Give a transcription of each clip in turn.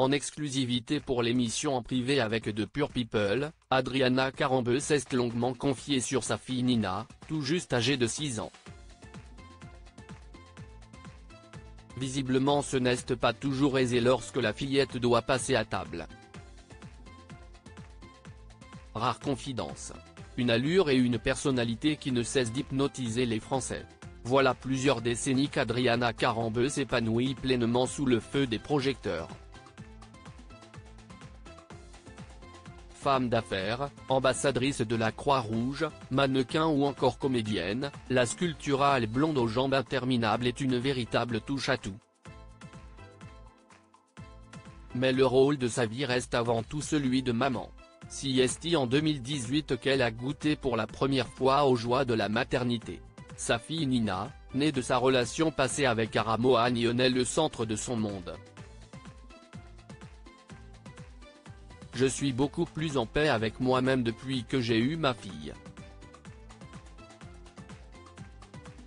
En exclusivité pour l'émission en privé avec The Pure People, Adriana Carambeu s'est longuement confiée sur sa fille Nina, tout juste âgée de 6 ans. Visiblement ce n'est pas toujours aisé lorsque la fillette doit passer à table. Rare confidence. Une allure et une personnalité qui ne cessent d'hypnotiser les Français. Voilà plusieurs décennies qu'Adriana Carambeu s'épanouit pleinement sous le feu des projecteurs. Femme d'affaires, ambassadrice de la Croix-Rouge, mannequin ou encore comédienne, la sculpturale blonde aux jambes interminables est une véritable touche-à-tout. Mais le rôle de sa vie reste avant tout celui de maman. C'est en 2018 qu'elle a goûté pour la première fois aux joies de la maternité. Sa fille Nina, née de sa relation passée avec Aramoa Nyon, est le centre de son monde. Je suis beaucoup plus en paix avec moi-même depuis que j'ai eu ma fille.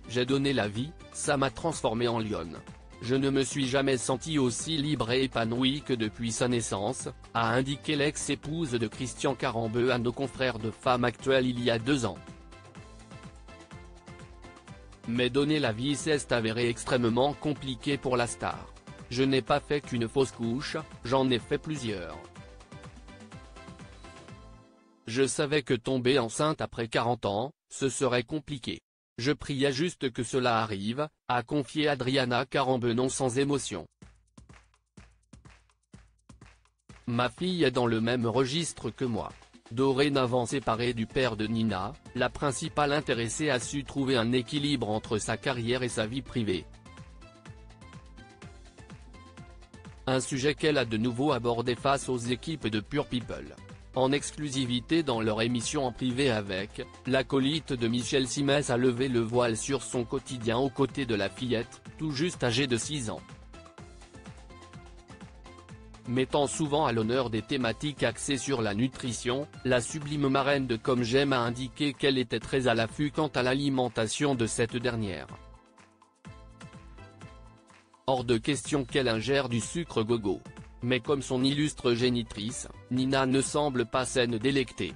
J'ai donné la vie, ça m'a transformé en lionne. Je ne me suis jamais senti aussi libre et épanoui que depuis sa naissance, a indiqué l'ex-épouse de Christian Carambeu à nos confrères de Femme Actuelle il y a 2 ans. Mais donner la vie s'est avéré extrêmement compliqué pour la star. Je n'ai pas fait qu'une fausse couche, j'en ai fait plusieurs. Je savais que tomber enceinte après 40 ans, ce serait compliqué. Je priais juste que cela arrive, a confié Adriana Carambeu non sans émotion. Ma fille est dans le même registre que moi. Dorénavant séparée du père de Nina, la principale intéressée a su trouver un équilibre entre sa carrière et sa vie privée. Un sujet qu'elle a de nouveau abordé face aux équipes de Pure People. En exclusivité dans leur émission en privé avec, l'acolyte de Michel Simès a levé le voile sur son quotidien aux côtés de la fillette, tout juste âgée de 6 ans. Mettant souvent à l'honneur des thématiques axées sur la nutrition, la sublime marraine de Comme J'aime a indiqué qu'elle était très à l'affût quant à l'alimentation de cette dernière. Hors de question qu'elle ingère du sucre gogo. Mais comme son illustre génitrice, Nina ne semble pas s'en délecter.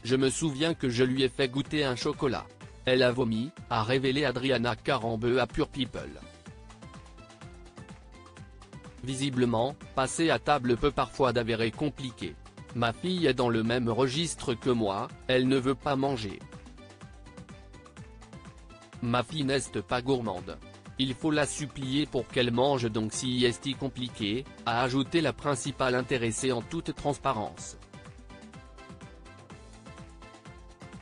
Je me souviens que je lui ai fait goûter un chocolat. Elle a vomi, a révélé Adriana Carambeu à Pure People. Visiblement, passer à table peut parfois s'avérer compliqué. Ma fille est dans le même registre que moi, elle ne veut pas manger. Ma fille n'est pas gourmande. Il faut la supplier pour qu'elle mange donc si c'est compliqué, a ajouté la principale intéressée en toute transparence.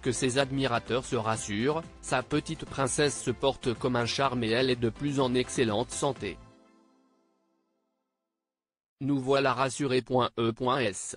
Que ses admirateurs se rassurent, sa petite princesse se porte comme un charme et elle est de plus en excellente santé. Nous voilà rassurés.e.s